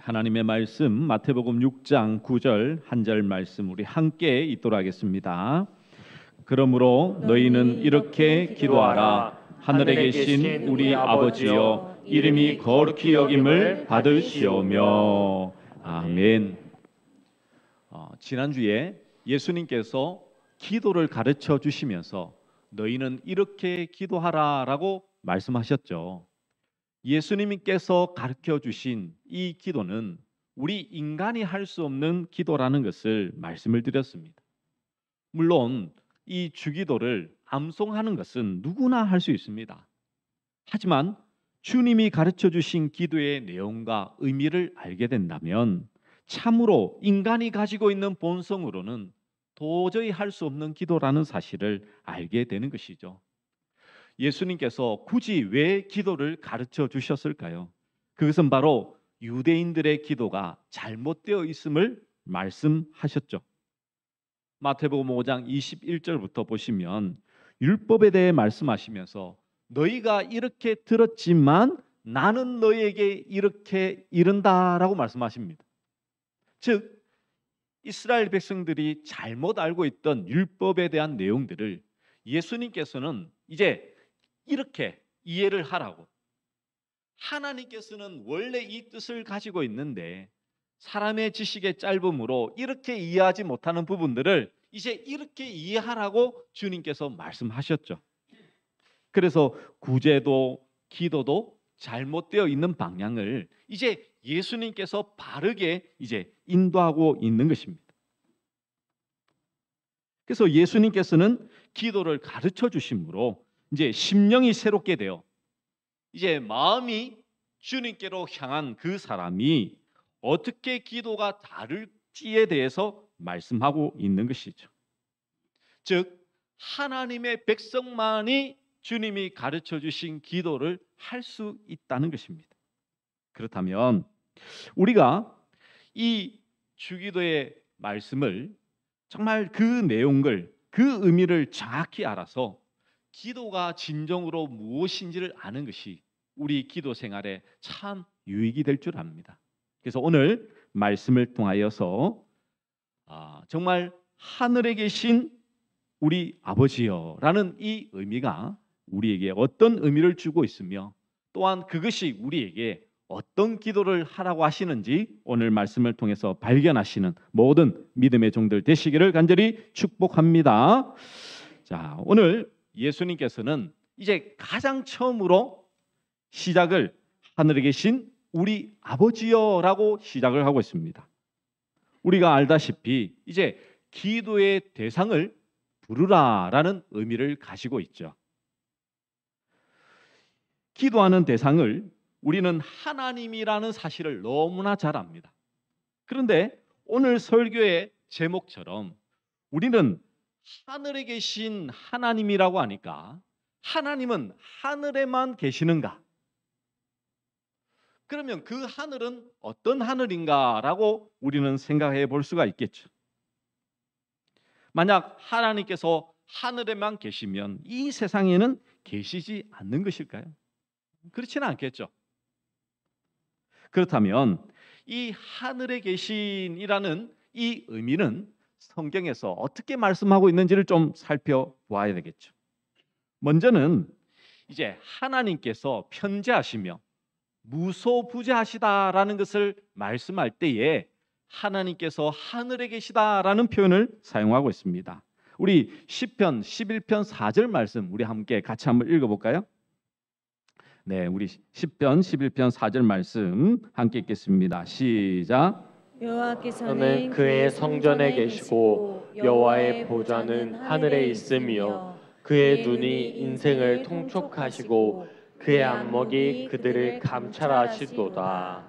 하나님의 말씀 마태복음 6장 9절 한 절 말씀 우리 함께 읽도록 하겠습니다. 그러므로 너희는 이렇게 기도하라. 하늘에 계신 우리 아버지여, 이름이 거룩히 여김을 받으시오며. 아멘. 지난주에 예수님께서 기도를 가르쳐 주시면서 너희는 이렇게 기도하라라고 말씀하셨죠. 예수님께서 가르쳐 주신 이 기도는 우리 인간이 할 수 없는 기도라는 것을 말씀을 드렸습니다. 물론 이 주기도를 암송하는 것은 누구나 할 수 있습니다. 하지만 주님이 가르쳐 주신 기도의 내용과 의미를 알게 된다면 참으로 인간이 가지고 있는 본성으로는 도저히 할 수 없는 기도라는 사실을 알게 되는 것이죠. 예수님께서 굳이 왜 기도를 가르쳐 주셨을까요? 그것은 바로 유대인들의 기도가 잘못되어 있음을 말씀하셨죠. 마태복음 5장 21절부터 보시면 율법에 대해 말씀하시면서 너희가 이렇게 들었지만 나는 너희에게 이렇게 이른다라고 말씀하십니다. 즉 이스라엘 백성들이 잘못 알고 있던 율법에 대한 내용들을 예수님께서는 이제 이렇게 이해를 하라고, 하나님께서는 원래 이 뜻을 가지고 있는데 사람의 지식의 짧음으로 이렇게 이해하지 못하는 부분들을 이제 이렇게 이해하라고 주님께서 말씀하셨죠. 그래서 구제도 기도도 잘못되어 있는 방향을 이제 예수님께서 바르게 이제 인도하고 있는 것입니다. 그래서 예수님께서는 기도를 가르쳐 주심으로 이제 심령이 새롭게 되어 이제 마음이 주님께로 향한 그 사람이 어떻게 기도가 다를지에 대해서 말씀하고 있는 것이죠. 즉 하나님의 백성만이 주님이 가르쳐 주신 기도를 할 수 있다는 것입니다. 그렇다면 우리가 이 주기도의 말씀을 정말 그 내용을, 그 의미를 정확히 알아서 기도가 진정으로 무엇인지를 아는 것이 우리 기도 생활에 참 유익이 될 줄 압니다. 그래서 오늘 말씀을 통하여서 정말 하늘에 계신 우리 아버지여라는 이 의미가 우리에게 어떤 의미를 주고 있으며 또한 그것이 우리에게 어떤 기도를 하라고 하시는지 오늘 말씀을 통해서 발견하시는 모든 믿음의 종들 되시기를 간절히 축복합니다. 자, 오늘 예수님께서는 이제 가장 처음으로 시작을 하늘에 계신 우리 아버지여라고 시작을 하고 있습니다. 우리가 알다시피 이제 기도의 대상을 부르라라는 의미를 가지고 있죠. 기도하는 대상을 우리는 하나님이라는 사실을 너무나 잘 압니다. 그런데 오늘 설교의 제목처럼 우리는 하늘에 계신 하나님이라고 하니까 하나님은 하늘에만 계시는가? 그러면 그 하늘은 어떤 하늘인가라고 우리는 생각해 볼 수가 있겠죠. 만약 하나님께서 하늘에만 계시면 이 세상에는 계시지 않는 것일까요? 그렇지는 않겠죠. 그렇다면 이 하늘에 계신이라는 이 의미는 성경에서 어떻게 말씀하고 있는지를 좀 살펴보아야 되겠죠. 먼저는 이제 하나님께서 편재하시며 무소부재하시다라는 것을 말씀할 때에 하나님께서 하늘에 계시다라는 표현을 사용하고 있습니다. 우리 시편 11편 4절 말씀 우리 함께 같이 한번 읽어볼까요? 네, 우리 시편 11편 4절 말씀 함께 읽겠습니다. 시작. 여호와께서는 그의 성전에 계시고 여호와의 보좌는 하늘에 있으며 그의 눈이 인생을 통촉하시고 그의 안목이 그들을 감찰하시도다.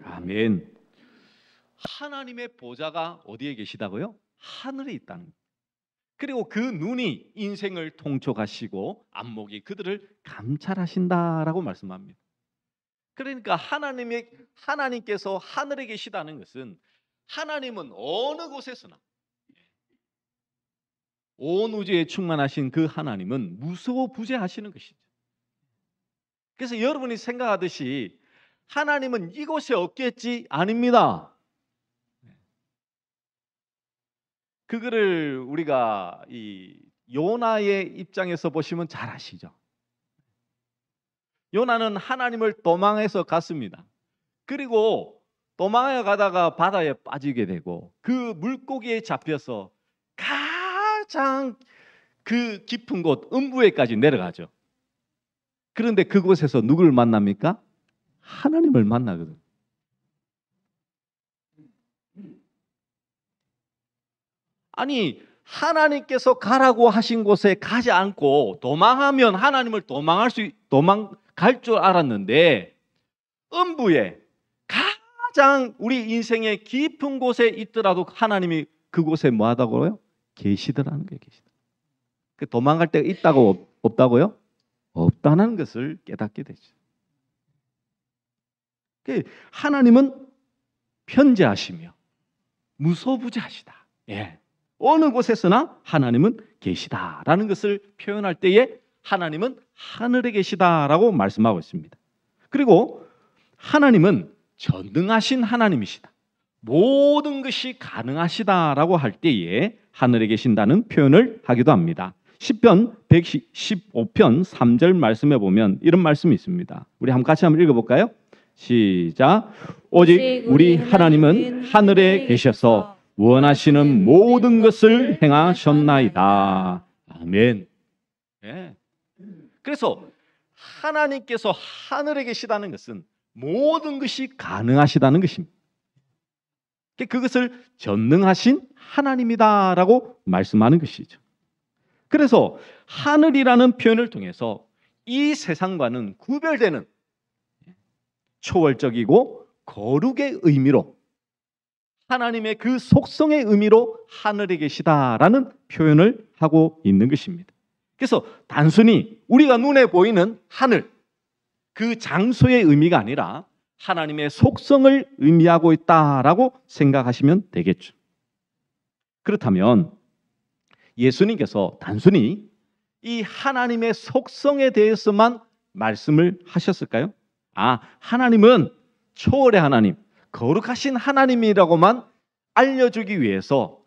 아멘. 하나님의 보좌가 어디에 계시다고요? 하늘에 있다는 거예요. 그리고 그 눈이 인생을 통촉하시고 안목이 그들을 감찰하신다라고 말씀합니다. 그러니까 하나님께서 하늘에 계시다는 것은 하나님은 어느 곳에서나 온 우주에 충만하신 그 하나님은 무소부재하시는 것이죠. 그래서 여러분이 생각하듯이 하나님은 이곳에 없겠지? 아닙니다. 그거를 우리가 이 요나의 입장에서 보시면 잘 아시죠? 요나는 하나님을 도망해서 갔습니다. 그리고 도망해 가다가 바다에 빠지게 되고 그 물고기에 잡혀서 가장 그 깊은 곳 음부에까지 내려가죠. 그런데 그곳에서 누구를 만납니까? 하나님을 만나거든. 아니, 하나님께서 가라고 하신 곳에 가지 않고 도망하면 하나님을 도망갈 줄 알았는데 음부에 가장 우리 인생의 깊은 곳에 있더라도 하나님이 그곳에 뭐 하다고요? 계시더라는 거예요. 계시더. 도망갈 데가 있다고 없다고요? 없다는 것을 깨닫게 되죠. 하나님은 편재하시며 무소부재하시다. 예. 어느 곳에서나 하나님은 계시다라는 것을 표현할 때에 하나님은 하늘에 계시다라고 말씀하고 있습니다. 그리고 하나님은 전능하신 하나님이시다. 모든 것이 가능하시다라고 할 때에 하늘에 계신다는 표현을 하기도 합니다. 시편 115편 3절 말씀에 보면 이런 말씀이 있습니다. 우리 같이 한번 읽어볼까요? 시작. 오직 우리 하나님은 하늘에 계셔서 원하시는 모든 것을 행하셨나이다. 아멘. 네. 그래서 하나님께서 하늘에 계시다는 것은 모든 것이 가능하시다는 것입니다. 그것을 전능하신 하나님이다라고 말씀하는 것이죠. 그래서 하늘이라는 표현을 통해서 이 세상과는 구별되는 초월적이고 거룩의 의미로 하나님의 그 속성의 의미로 하늘에 계시다라는 표현을 하고 있는 것입니다. 그래서 단순히 우리가 눈에 보이는 하늘, 그 장소의 의미가 아니라 하나님의 속성을 의미하고 있다라고 생각하시면 되겠죠. 그렇다면 예수님께서 단순히 이 하나님의 속성에 대해서만 말씀을 하셨을까요? 하나님은 초월의 하나님, 거룩하신 하나님이라고만 알려주기 위해서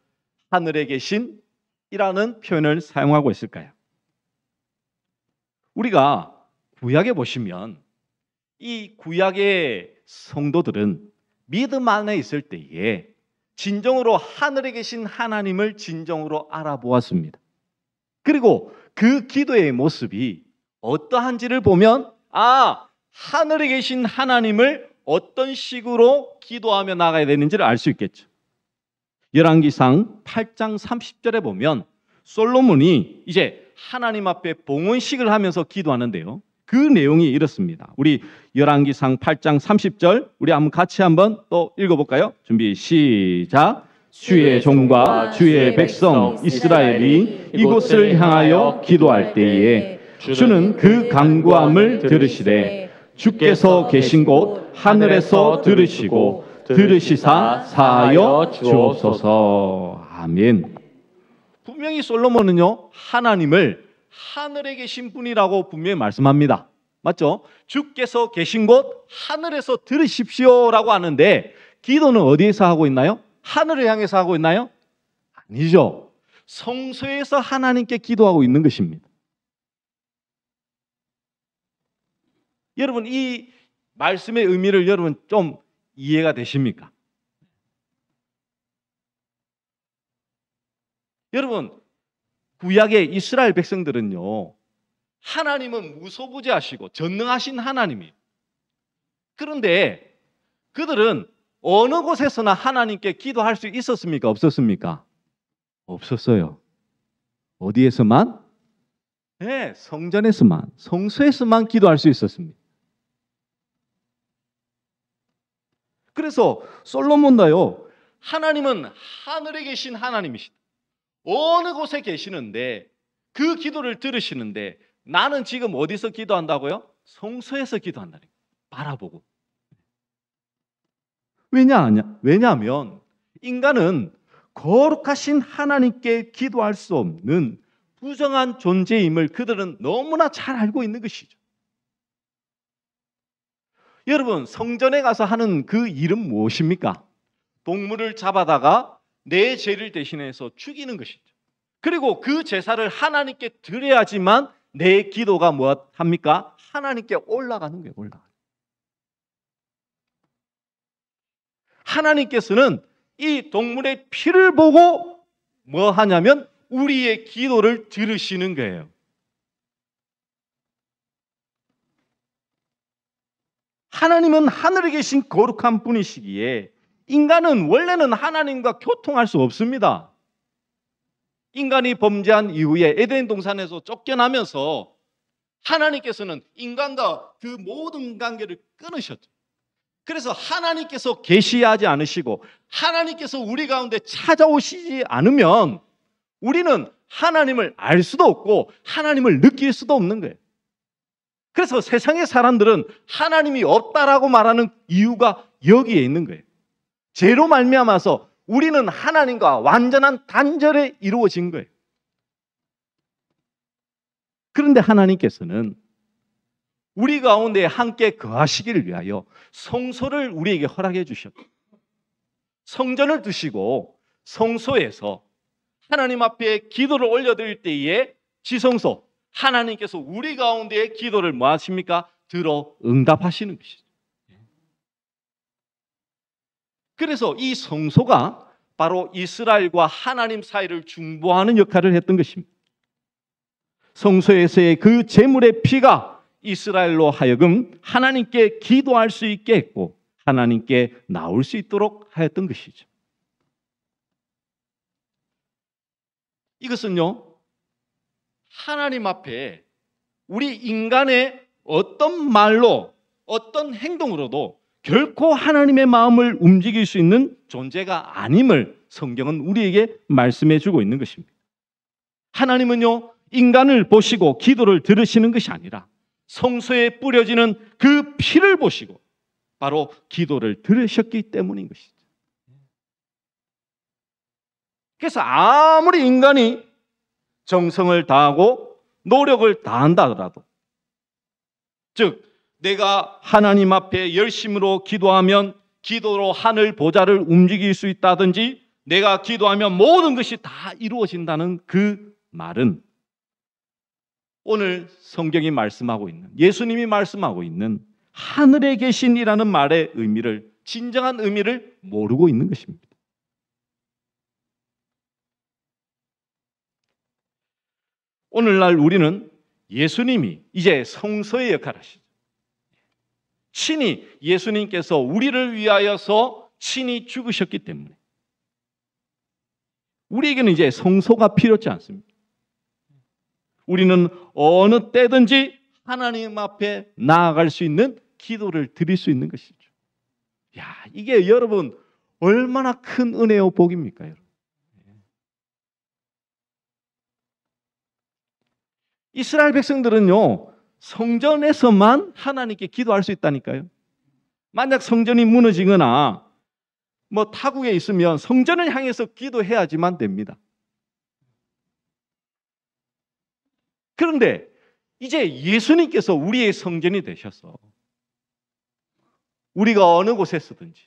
하늘에 계신이라는 표현을 사용하고 있을까요? 우리가 구약에 보시면 이 구약의 성도들은 믿음 안에 있을 때에 진정으로 하늘에 계신 하나님을 진정으로 알아보았습니다. 그리고 그 기도의 모습이 어떠한지를 보면 하늘에 계신 하나님을 어떤 식으로 기도하며 나가야 되는지를 알 수 있겠죠. 열왕기상 8장 30절에 보면 솔로몬이 이제 하나님 앞에 봉헌식을 하면서 기도하는데요. 그 내용이 이렇습니다. 우리 열왕기상 8장 30절 우리 같이 한번 또 읽어볼까요? 준비 시작. 주의 종과 주의 백성 이스라엘이 이곳을 향하여 기도할 때에 주는 그 간구함을 들으시되 주께서 계신 곳 하늘에서 들으시고 들으시사 사하여 주옵소서. 아멘. 분명히 솔로몬은요 하나님을 하늘에 계신 분이라고 분명히 말씀합니다. 맞죠? 주께서 계신 곳 하늘에서 들으십시오라고 하는데 기도는 어디에서 하고 있나요? 하늘을 향해서 하고 있나요? 아니죠. 성소에서 하나님께 기도하고 있는 것입니다. 여러분 이 말씀의 의미를 여러분 좀 이해가 되십니까? 여러분 구약의 이스라엘 백성들은요 하나님은 무소부재하시고 전능하신 하나님이에요. 그런데 그들은 어느 곳에서나 하나님께 기도할 수 있었습니까? 없었습니까? 없었어요. 어디에서만? 네, 성전에서만, 성소에서만 기도할 수 있었습니다. 그래서 솔로몬도요 하나님은 하늘에 계신 하나님이시다. 어느 곳에 계시는데 그 기도를 들으시는데 나는 지금 어디서 기도한다고요? 성소에서 기도한다는 거예요. 바라보고. 왜냐하면 인간은 거룩하신 하나님께 기도할 수 없는 부정한 존재임을 그들은 너무나 잘 알고 있는 것이죠. 여러분, 성전에 가서 하는 그 일은 무엇입니까? 동물을 잡아다가 내 죄를 대신해서 죽이는 것이죠. 그리고 그 제사를 하나님께 드려야지만 내 기도가 무엇합니까? 하나님께 올라가는 거예요. 하나님께서는 이 동물의 피를 보고 뭐 하냐면 우리의 기도를 들으시는 거예요. 하나님은 하늘에 계신 거룩한 분이시기에 인간은 원래는 하나님과 교통할 수 없습니다. 인간이 범죄한 이후에 에덴 동산에서 쫓겨나면서 하나님께서는 인간과 그 모든 관계를 끊으셨죠. 그래서 하나님께서 계시하지 않으시고 하나님께서 우리 가운데 찾아오시지 않으면 우리는 하나님을 알 수도 없고 하나님을 느낄 수도 없는 거예요. 그래서 세상의 사람들은 하나님이 없다라고 말하는 이유가 여기에 있는 거예요. 죄로 말미암아서 우리는 하나님과 완전한 단절에 이루어진 거예요. 그런데 하나님께서는 우리 가운데 함께 거하시기를 위하여 성소를 우리에게 허락해 주셨고 성전을 두시고 성소에서 하나님 앞에 기도를 올려드릴 때에 지성소 하나님께서 우리 가운데의 기도를 뭐 하십니까? 들어 응답하시는 것이죠. 그래서 이 성소가 바로 이스라엘과 하나님 사이를 중보하는 역할을 했던 것입니다. 성소에서의 그 제물의 피가 이스라엘로 하여금 하나님께 기도할 수 있게 했고 하나님께 나올 수 있도록 하였던 것이죠. 이것은요, 하나님 앞에 우리 인간의 어떤 말로 어떤 행동으로도 결코 하나님의 마음을 움직일 수 있는 존재가 아님을 성경은 우리에게 말씀해 주고 있는 것입니다. 하나님은요, 인간을 보시고 기도를 들으시는 것이 아니라 성소에 뿌려지는 그 피를 보시고 바로 기도를 들으셨기 때문인 것이죠. 그래서 아무리 인간이 정성을 다하고 노력을 다한다 하더라도, 즉 내가 하나님 앞에 열심으로 기도하면 기도로 하늘 보좌를 움직일 수 있다든지 내가 기도하면 모든 것이 다 이루어진다는 그 말은 오늘 성경이 말씀하고 있는, 예수님이 말씀하고 있는 하늘에 계신이라는 말의 의미를, 진정한 의미를 모르고 있는 것입니다. 오늘날 우리는 예수님이 이제 성소의 역할을 하시죠. 친히 예수님께서 우리를 위하여서 친히 죽으셨기 때문에 우리에게는 이제 성소가 필요치 않습니다. 우리는 어느 때든지 하나님 앞에 나아갈 수 있는 기도를 드릴 수 있는 것이죠. 야, 이게 여러분 얼마나 큰 은혜요 복입니까, 여러분? 이스라엘 백성들은요, 성전에서만 하나님께 기도할 수 있다니까요. 만약 성전이 무너지거나 뭐 타국에 있으면 성전을 향해서 기도해야지만 됩니다. 그런데 이제 예수님께서 우리의 성전이 되셔서 우리가 어느 곳에서든지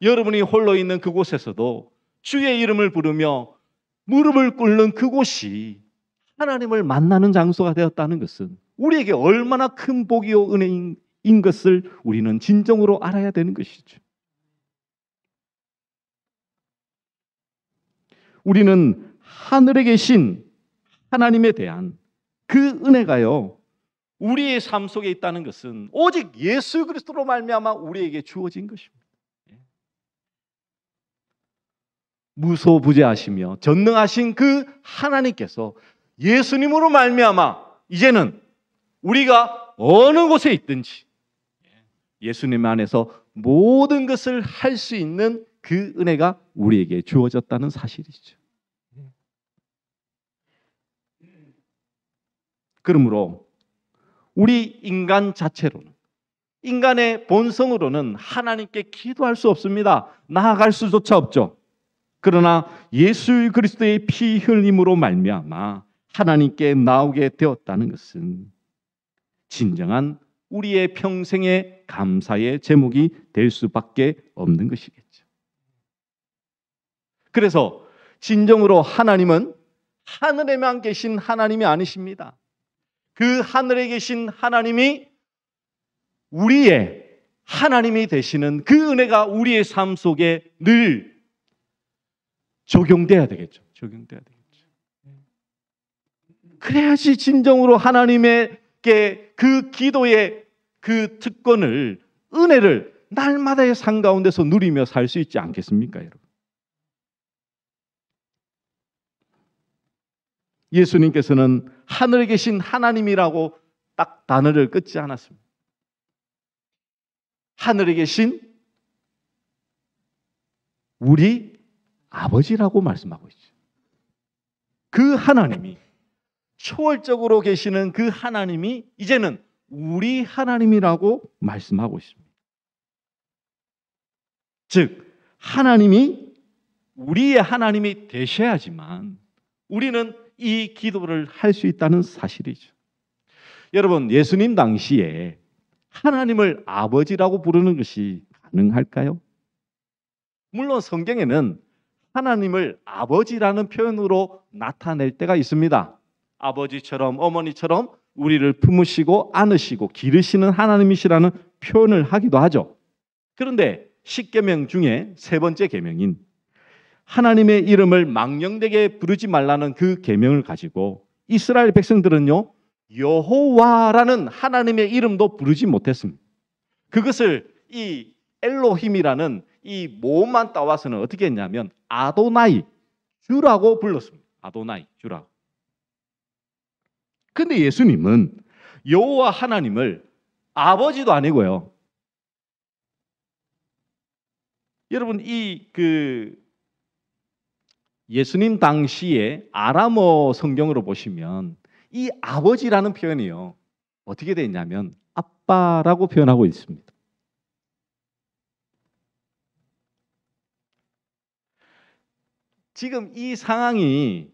여러분이 홀로 있는 그곳에서도 주의 이름을 부르며 무릎을 꿇는 그곳이 하나님을 만나는 장소가 되었다는 것은 우리에게 얼마나 큰 복이요 은혜인 것을 우리는 진정으로 알아야 되는 것이죠. 우리는 하늘에 계신 하나님에 대한 그 은혜가요, 우리의 삶 속에 있다는 것은 오직 예수 그리스도로 말미암아 우리에게 주어진 것입니다. 무소부재하시며 전능하신 그 하나님께서 예수님으로 말미암아 이제는 우리가 어느 곳에 있든지 예수님 안에서 모든 것을 할 수 있는 그 은혜가 우리에게 주어졌다는 사실이죠. 그러므로 우리 인간 자체로는, 인간의 본성으로는 하나님께 기도할 수 없습니다. 나아갈 수조차 없죠. 그러나 예수 그리스도의 피 흘림으로 말미암아 하나님께 나오게 되었다는 것은 진정한 우리의 평생의 감사의 제목이 될 수밖에 없는 것이겠죠. 그래서 진정으로 하나님은 하늘에만 계신 하나님이 아니십니다. 그 하늘에 계신 하나님이 우리의 하나님이 되시는 그 은혜가 우리의 삶 속에 늘 적용돼야 되겠죠. 적용돼야 되겠죠. 그래야지 진정으로 하나님에게 그 기도의 그 특권을, 은혜를 날마다의 삶 가운데서 누리며 살 수 있지 않겠습니까, 여러분? 예수님께서는 하늘에 계신 하나님이라고 딱 단어를 끊지 않았습니다. 하늘에 계신 우리 아버지라고 말씀하고 있죠. 그 하나님이, 초월적으로 계시는 그 하나님이 이제는 우리 하나님이라고 말씀하고 있습니다. 즉 하나님이 우리의 하나님이 되셔야지만 우리는 이 기도를 할 수 있다는 사실이죠. 여러분, 예수님 당시에 하나님을 아버지라고 부르는 것이 가능할까요? 물론 성경에는 하나님을 아버지라는 표현으로 나타낼 때가 있습니다. 아버지처럼, 어머니처럼 우리를 품으시고 안으시고 기르시는 하나님이시라는 표현을 하기도 하죠. 그런데 10계명 중에 세 번째 계명인 하나님의 이름을 망령되게 부르지 말라는 그 계명을 가지고 이스라엘 백성들은요, 여호와라는 하나님의 이름도 부르지 못했습니다. 그것을 이 엘로힘이라는 이 모음만 따와서는 어떻게 했냐면 아도나이, 주라고 불렀습니다. 아도나이, 주라고. 근데 예수님은 여호와 하나님을 아버지도 아니고요. 여러분, 예수님 당시에 아람어 성경으로 보시면 이 아버지라는 표현이요, 어떻게 되어 있냐면 아빠라고 표현하고 있습니다. 지금 이 상황이,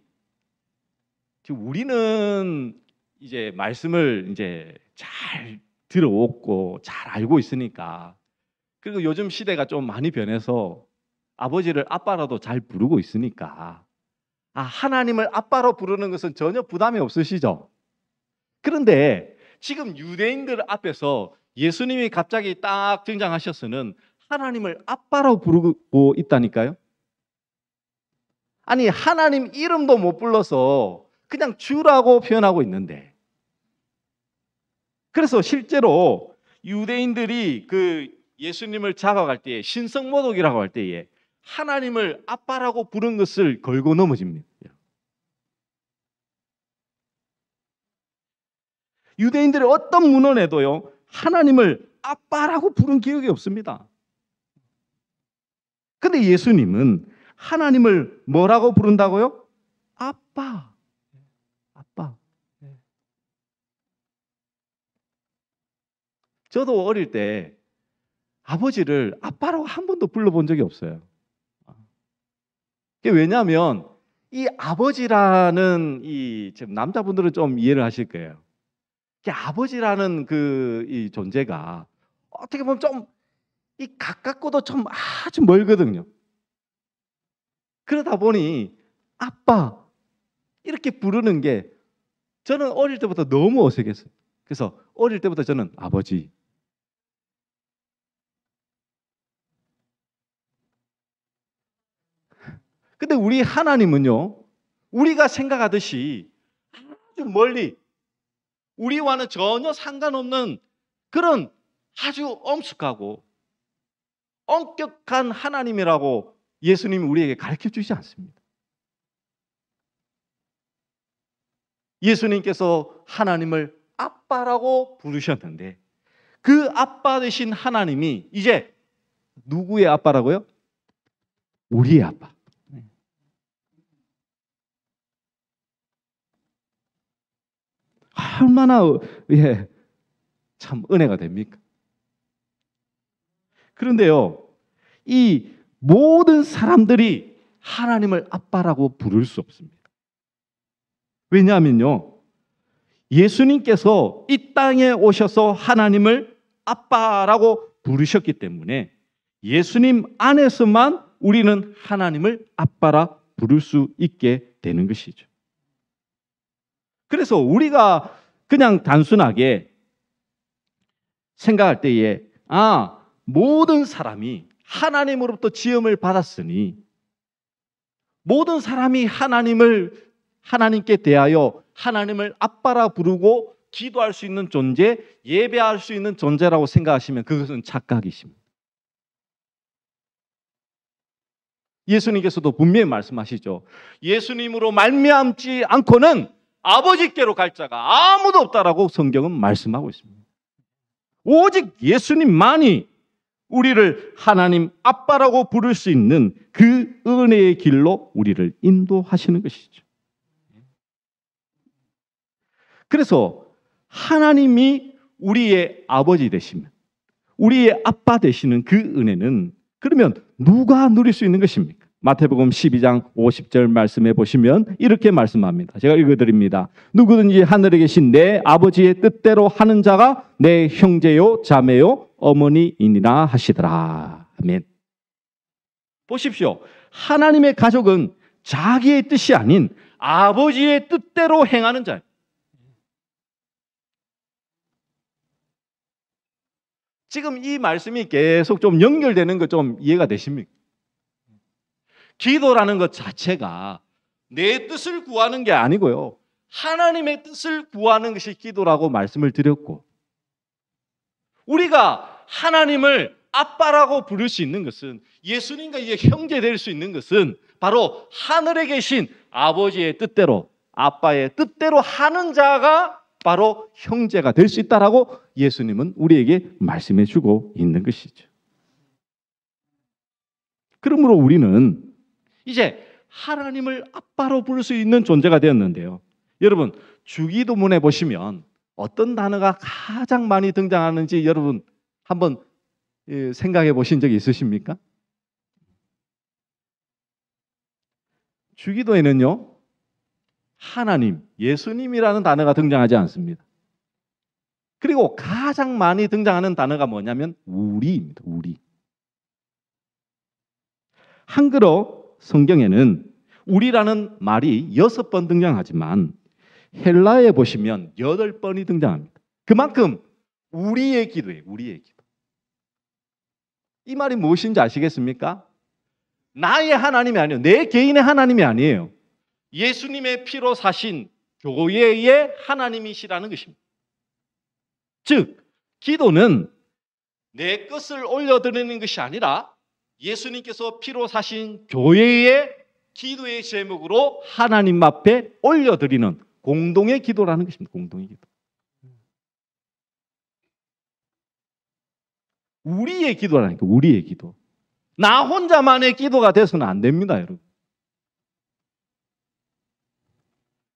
우리는 이제 말씀을 이제 잘 들어오고 잘 알고 있으니까, 그리고 요즘 시대가 좀 많이 변해서 아버지를 아빠라도 잘 부르고 있으니까 하나님을 아빠로 부르는 것은 전혀 부담이 없으시죠? 그런데 지금 유대인들 앞에서 예수님이 갑자기 딱 등장하셔서는 하나님을 아빠로 부르고 있다니까요. 아니, 하나님 이름도 못 불러서 그냥 주라고 표현하고 있는데, 그래서 실제로 유대인들이 그 예수님을 잡아갈 때에, 신성모독이라고 할 때에 하나님을 아빠라고 부른 것을 걸고 넘어집니다. 유대인들의 어떤 문헌에도요, 하나님을 아빠라고 부른 기억이 없습니다. 근데 예수님은 하나님을 뭐라고 부른다고요? 아빠. 아빠. 저도 어릴 때 아버지를 아빠라고 한 번도 불러본 적이 없어요. 왜냐하면 이 아버지라는 지금 남자분들은 좀 이해를 하실 거예요. 아버지라는 이 존재가 어떻게 보면 좀 가깝고도 좀 아주 멀거든요. 그러다 보니 아빠 이렇게 부르는 게 저는 어릴 때부터 너무 어색했어요. 그래서 어릴 때부터 저는 아버지. 근데 우리 하나님은요, 우리가 생각하듯이 아주 멀리, 우리와는 전혀 상관없는 그런 아주 엄숙하고 엄격한 하나님이라고 예수님이 우리에게 가르쳐 주지 않습니다. 예수님께서 하나님을 아빠라고 부르셨는데 그 아빠 되신 하나님이 이제 누구의 아빠라고요? 우리의 아빠. 얼마나 참 은혜가 됩니까? 그런데요, 이 모든 사람들이 하나님을 아빠라고 부를 수 없습니다. 왜냐하면요, 예수님께서 이 땅에 오셔서 하나님을 아빠라고 부르셨기 때문에 예수님 안에서만 우리는 하나님을 아빠라 부를 수 있게 되는 것이죠. 그래서 우리가 그냥 단순하게 생각할 때에 모든 사람이 하나님으로부터 지음을 받았으니 모든 사람이 하나님께 대하여 하나님을 아빠라 부르고 기도할 수 있는 존재, 예배할 수 있는 존재라고 생각하시면 그것은 착각이십니다. 예수님께서도 분명히 말씀하시죠. 예수님으로 말미암지 않고는 아버지께로 갈 자가 아무도 없다라고 성경은 말씀하고 있습니다. 오직 예수님만이 우리를 하나님 아빠라고 부를 수 있는 그 은혜의 길로 우리를 인도하시는 것이죠. 그래서 하나님이 우리의 아버지 되시면, 우리의 아빠 되시는 그 은혜는 그러면 누가 누릴 수 있는 것입니까? 마태복음 12장 50절 말씀해 보시면 이렇게 말씀합니다. 제가 읽어드립니다. 누구든지 하늘에 계신 내 아버지의 뜻대로 하는 자가 내 형제요 자매요 어머니이니라 하시더라. 아멘. 보십시오. 하나님의 가족은 자기의 뜻이 아닌 아버지의 뜻대로 행하는 자예요. 지금 이 말씀이 계속 좀 연결되는 거 좀 이해가 되십니까? 기도라는 것 자체가 내 뜻을 구하는 게 아니고요. 하나님의 뜻을 구하는 것이 기도라고 말씀을 드렸고, 우리가 하나님을 아빠라고 부를 수 있는 것은, 예수님과 이제 형제 될 수 있는 것은 바로 하늘에 계신 아버지의 뜻대로, 아빠의 뜻대로 하는 자가 바로 형제가 될 수 있다라고 예수님은 우리에게 말씀해 주고 있는 것이죠. 그러므로 우리는 이제 하나님을 아빠로 부를 수 있는 존재가 되었는데요. 여러분, 주기도문에 보시면 어떤 단어가 가장 많이 등장하는지 여러분 한번 생각해 보신 적이 있으십니까? 주기도에는요, 하나님, 예수님이라는 단어가 등장하지 않습니다. 그리고 가장 많이 등장하는 단어가 뭐냐면 우리입니다. 우리. 한글어 성경에는 우리라는 말이 6번 등장하지만 헬라에 보시면 8번이 등장합니다. 그만큼 우리의 기도예요. 우리의 기도. 이 말이 무엇인지 아시겠습니까? 나의 하나님이 아니에요. 내 개인의 하나님이 아니에요. 예수님의 피로 사신 교회의 하나님이시라는 것입니다. 즉, 기도는 내 것을 올려드리는 것이 아니라 예수님께서 피로 사신 교회의 기도의 제목으로 하나님 앞에 올려드리는 공동의 기도라는 것입니다. 공동의 기도. 우리의 기도라니까, 우리의 기도. 나 혼자만의 기도가 돼서는 안 됩니다, 여러분.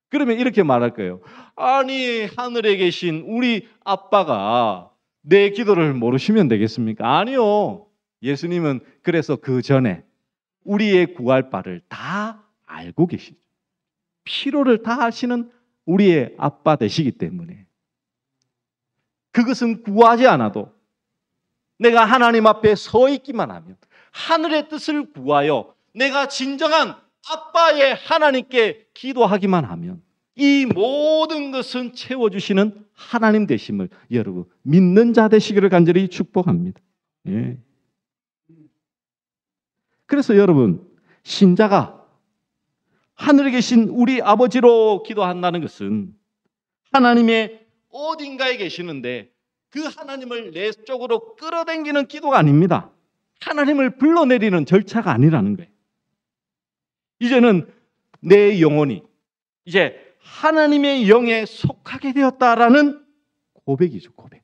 그러면 이렇게 말할 거예요. 아니, 하늘에 계신 우리 아빠가 내 기도를 모르시면 되겠습니까? 아니요. 예수님은 그래서 그 전에 우리의 구할 바를 다 알고 계시죠. 필요를 다 아시는 우리의 아빠 되시기 때문에 그것은 구하지 않아도 내가 하나님 앞에 서 있기만 하면, 하늘의 뜻을 구하여 내가 진정한 아빠의 하나님께 기도하기만 하면 이 모든 것은 채워주시는 하나님 되심을 여러분 믿는 자 되시기를 간절히 축복합니다. 예. 그래서 여러분, 신자가 하늘에 계신 우리 아버지로 기도한다는 것은 하나님의 어딘가에 계시는데 그 하나님을 내 쪽으로 끌어당기는 기도가 아닙니다. 하나님을 불러내리는 절차가 아니라는 거예요. 이제는 내 영혼이 이제 하나님의 영에 속하게 되었다라는 고백이죠, 고백.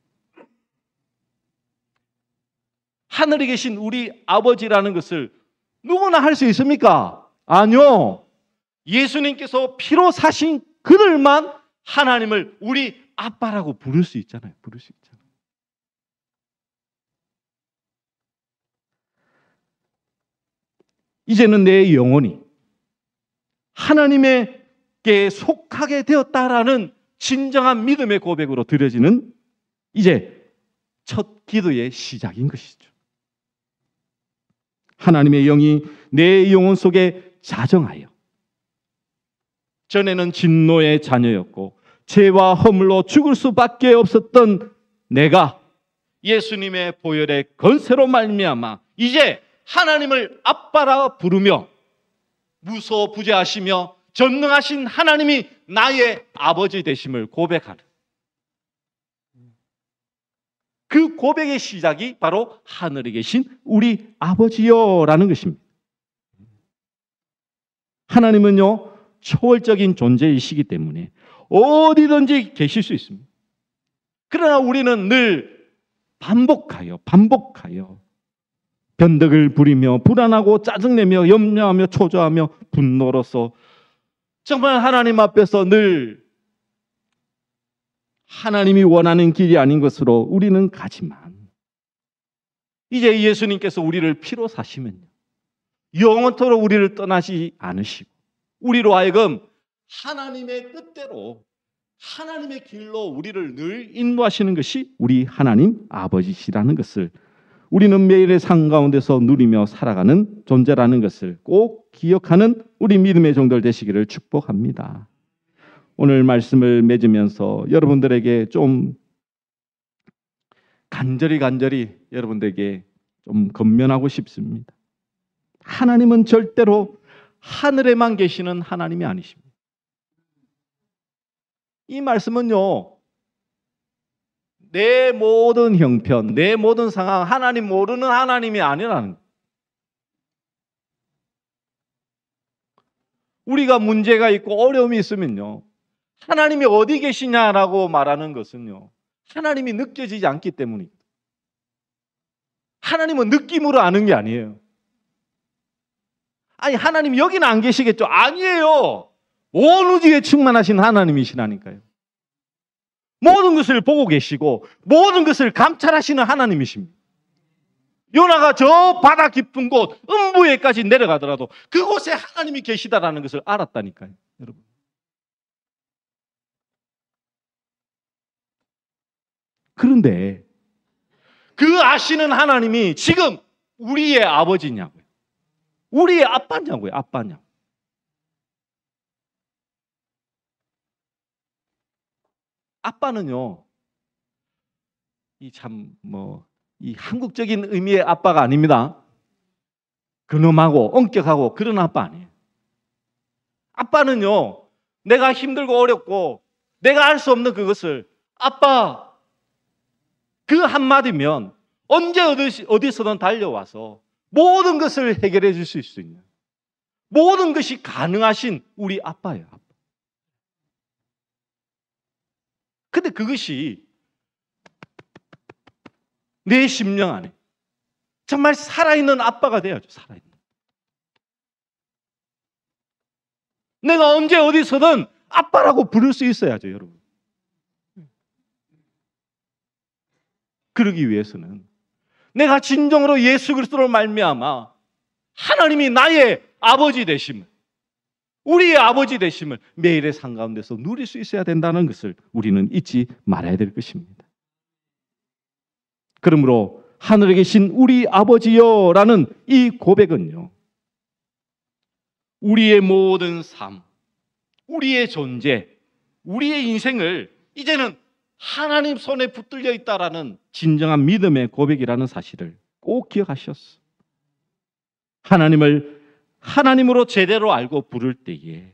하늘에 계신 우리 아버지라는 것을 누구나 할 수 있습니까? 아니요. 예수님께서 피로 사신 그들만 하나님을 우리 아빠라고 부를 수 있잖아요. 부를 수 있잖아요. 이제는 내 영혼이 하나님에게 속하게 되었다라는 진정한 믿음의 고백으로 드려지는 이제 첫 기도의 시작인 것이죠. 하나님의 영이 내 영혼 속에 자정하여 전에는 진노의 자녀였고 죄와 허물로 죽을 수밖에 없었던 내가 예수님의 보혈의 건세로 말미암아 이제 하나님을 아빠라 부르며 무소부재하시며 전능하신 하나님이 나의 아버지 되심을 고백하는 그 고백의 시작이 바로 하늘에 계신 우리 아버지여라는 것입니다. 하나님은요 초월적인 존재이시기 때문에 어디든지 계실 수 있습니다. 그러나 우리는 늘 반복하여 변덕을 부리며 불안하고 짜증내며 염려하며 초조하며 분노로서 정말 하나님 앞에서 늘 하나님이 원하는 길이 아닌 것으로 우리는 가지만 이제 예수님께서 우리를 피로 사시면요 영원토록 우리를 떠나지 않으시고 우리로 하여금 하나님의 뜻대로 하나님의 길로 우리를 늘 인도하시는 것이 우리 하나님 아버지시라는 것을 우리는 매일의 삶 가운데서 누리며 살아가는 존재라는 것을 꼭 기억하는 우리 믿음의 종들 되시기를 축복합니다. 오늘 말씀을 맺으면서 여러분들에게 좀 간절히 여러분들에게 좀 권면하고 싶습니다. 하나님은 절대로 하늘에만 계시는 하나님이 아니십니다. 이 말씀은요 내 모든 형편, 내 모든 상황 하나님 모르는 하나님이 아니라는 거예요. 우리가 문제가 있고 어려움이 있으면요 하나님이 어디 계시냐라고 말하는 것은요 하나님이 느껴지지 않기 때문입니다. 하나님은 느낌으로 아는 게 아니에요. 아니 하나님 여기는 안 계시겠죠? 아니에요. 온 우주에 충만하신 하나님이시라니까요. 모든 것을 보고 계시고 모든 것을 감찰하시는 하나님이십니다. 요나가 저 바다 깊은 곳 음부에까지 내려가더라도 그곳에 하나님이 계시다라는 것을 알았다니까요. 여러분. 그런데 그 아시는 하나님이 지금 우리의 아버지냐고요. 우리의 아빠냐고요. 아빠냐고. 아빠는요. 이 한국적인 의미의 아빠가 아닙니다. 근엄하고 엄격하고 그런 아빠 아니에요. 아빠는요. 내가 힘들고 어렵고 내가 알 수 없는 그것을 아빠 그 한마디면 언제 어디서든 달려와서 모든 것을 해결해 줄 수 있는 모든 것이 가능하신 우리 아빠예요. 아빠. 근데 그것이 내 심령 안에 정말 살아있는 아빠가 돼야죠. 살아있는. 내가 언제 어디서든 아빠라고 부를 수 있어야죠. 여러분. 그러기 위해서는 내가 진정으로 예수 그리스도로 말미암아 하나님이 나의 아버지 되심을 우리의 아버지 되심을 매일의 삶 가운데서 누릴 수 있어야 된다는 것을 우리는 잊지 말아야 될 것입니다. 그러므로 하늘에 계신 우리 아버지여라는 이 고백은요. 우리의 모든 삶, 우리의 존재, 우리의 인생을 이제는 하나님 손에 붙들려 있다라는 진정한 믿음의 고백이라는 사실을 꼭 기억하셨어. 하나님을 하나님으로 제대로 알고 부를 때에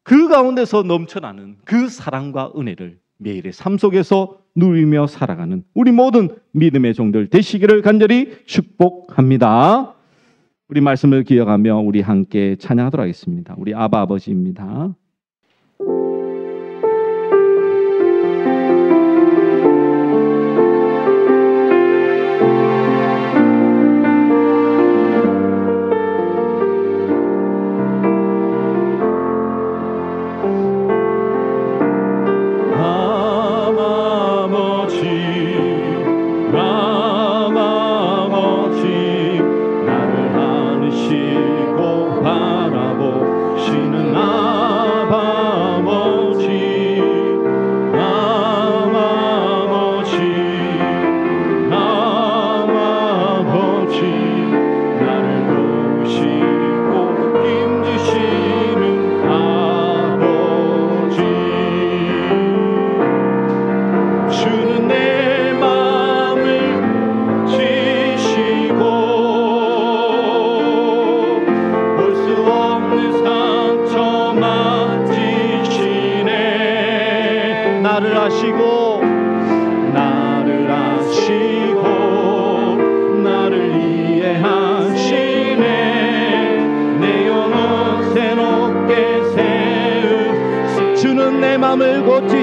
그 가운데서 넘쳐나는 그 사랑과 은혜를 매일의 삶 속에서 누리며 살아가는 우리 모든 믿음의 종들 되시기를 간절히 축복합니다. 우리 말씀을 기억하며 우리 함께 찬양하도록 하겠습니다. 우리 아바 아버지입니다. 바라보시는 아바 고치시고